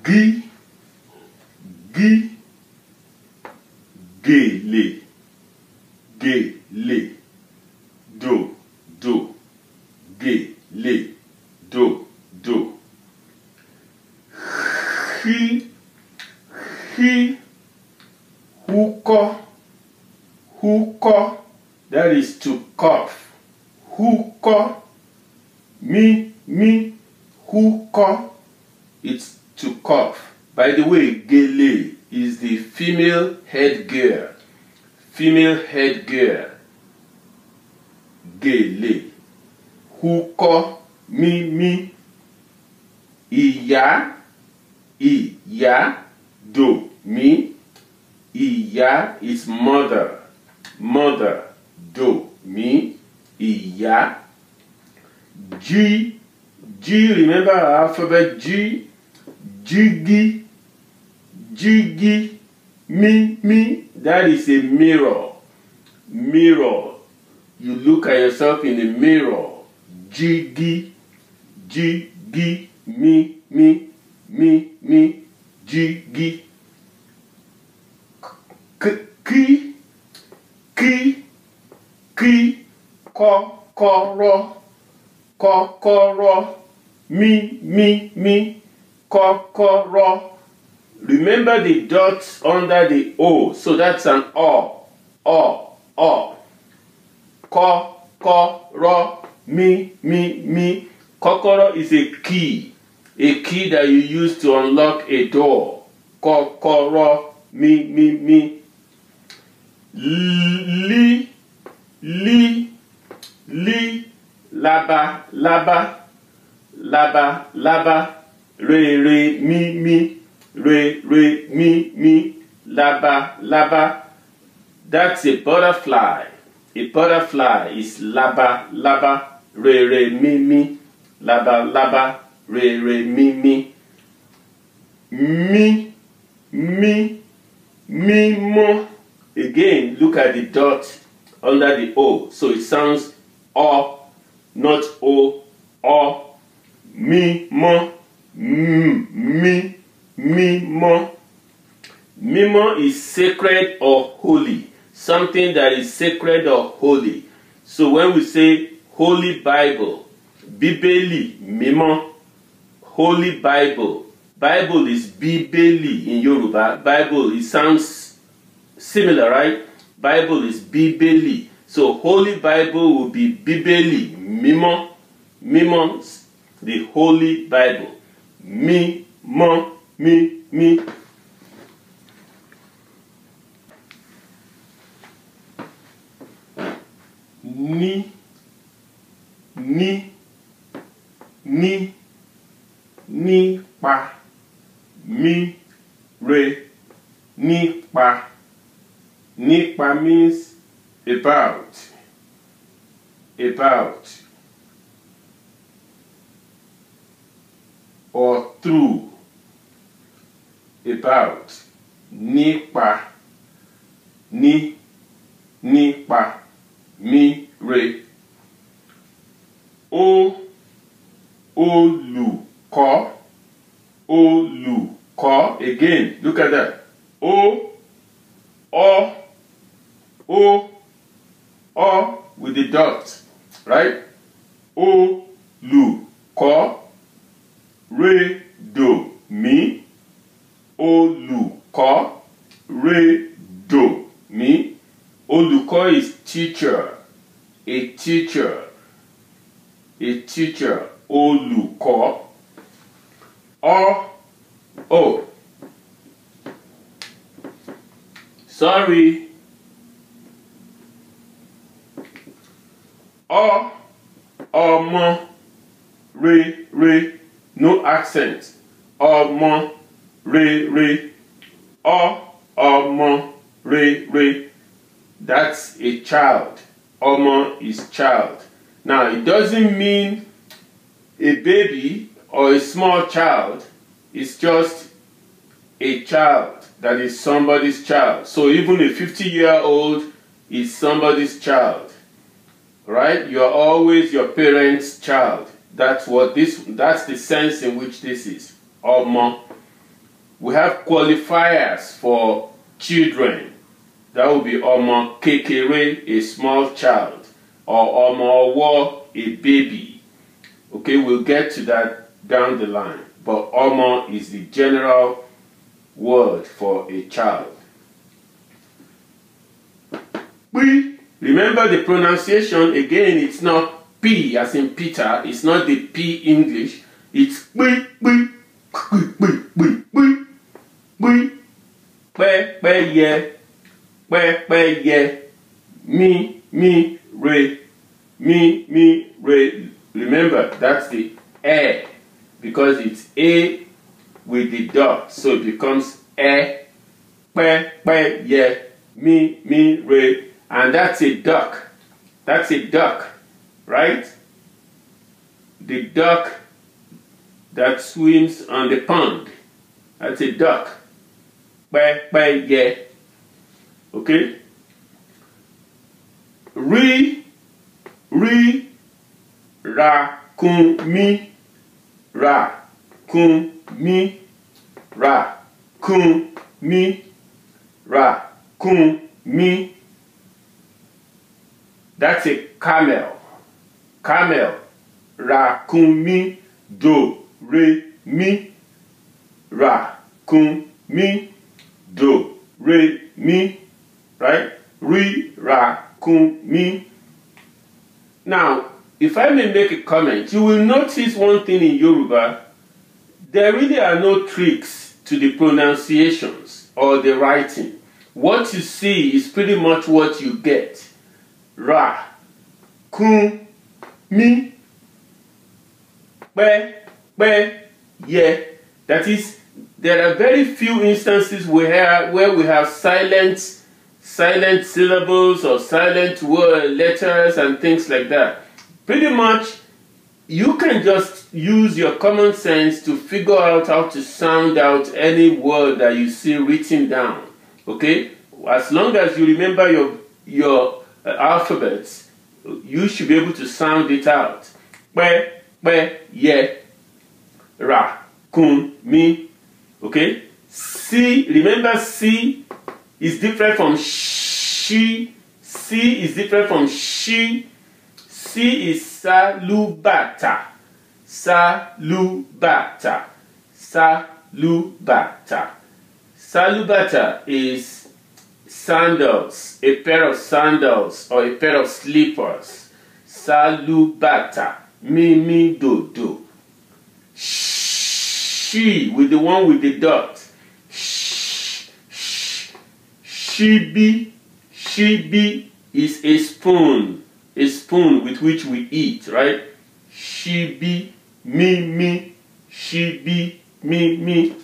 Gi, gi, gele, gele, do, do, gele, do, do. Hi, hi, huko, huko, that is to cough. Huko, mi, huko, it's to cough. By the way, gele is the female headgear. Female headgear. Gele. Huko, mi. Iya, do, mi. Iya is mother. Mother, do, mi. Iya. G, remember our alphabet G? Jiggy, jiggy, mi, that is a mirror. Mirror. You look at yourself in the mirror. Jiggy, jiggy, mi, jiggy. Ki, kokoro, mi, kokoro. Remember the dots under the O, so that's an O. Kokoro, mi. Kokoro is a key that you use to unlock a door. Kokoro, mi. Li, laba, re, mi, laba. That's a butterfly. A butterfly is laba, re, mi, laba, re, mi. Mo. Again, look at the dot under the O. So it sounds O, not O. Mo. Mimo is sacred or holy. Something that is sacred or holy. So when we say Holy Bible, Bíbélì Mímọ́, Holy Bible. Bible is Bíbélì in Yoruba. Bible, it sounds similar, right? Bible is Bíbélì. So Holy Bible will be Bíbélì Mímọ́. Mímọ́, the Holy Bible. Mímọ́, mi. Nípa, mi, re, nípa. Nípa means about. Or through. About. Nípa, nípa, mi, re. Olùkọ́. Again, look at that. O with the dot, right? Olùkọ́. Re, do, mi. Olùkọ́. Re, do, mi. Olùkọ́ is teacher. A teacher. Olùkọ́. Sorry. Ọmọ. Re, no accent. Ọmọ. Re. Ọmọ. Re. That's a child. Ọmọ is child. Now, it doesn't mean a baby or a small child. It's just a child that is somebody's child. So even a 50-year-old is somebody's child. Right? You are always your parents' child. That's the sense in which this is. Ọmọ. We have qualifiers for children. That will be ọmọ kékeré, a small child, or ọmọ ọwọ́, a baby. Okay, we'll get to that down the line. But ọmọ is the general word for a child. Pí, remember the pronunciation again, it's not P as in Peter, it's not the P English, it's pí, pí, pí, pí, pí, pí, pí, pẹ́, pẹ́, yẹ, pẹ́, pẹ́, yẹ, mi, re, mi, re. Remember, that's the ẹ, because it's A with the dot, so it becomes ẹ, pẹ́, pẹ́, yẹ, mi, re, and that's a duck. That's a duck, right? The duck that swims on the pond. That's a duck. Pẹ́, pẹ́, yẹ. Okay? Rí, ràkúnmí, ràkúnmí, ràkúnmí, ràkúnmí. That's a camel. Camel. Ràkúnmí, do, re, mi. Ràkúnmí, do, re, mi. Right? Rí, ràkúnmí. Now, if I may make a comment, you will notice one thing in Yoruba. There really are no tricks to the pronunciations or the writing. What you see is pretty much what you get. Ra, kun, mi, pe, ye. That is, there are very few instances where we have silent syllables or silent word letters and things like that. Pretty much, you can just use your common sense to figure out how to sound out any word that you see written down. Okay? As long as you remember your alphabets, you should be able to sound it out. Pe, ye, ra, kun, mi. Okay? C, remember C is different from she. C is different from she. C is salubata. Salubata. Salubata. Salubata is sandals, a pair of sandals or a pair of slippers. Salubata. Mi, do. She, with the one with the dot. Shibi is a spoon with which we eat, right? Shibi, mi, shibi, mi.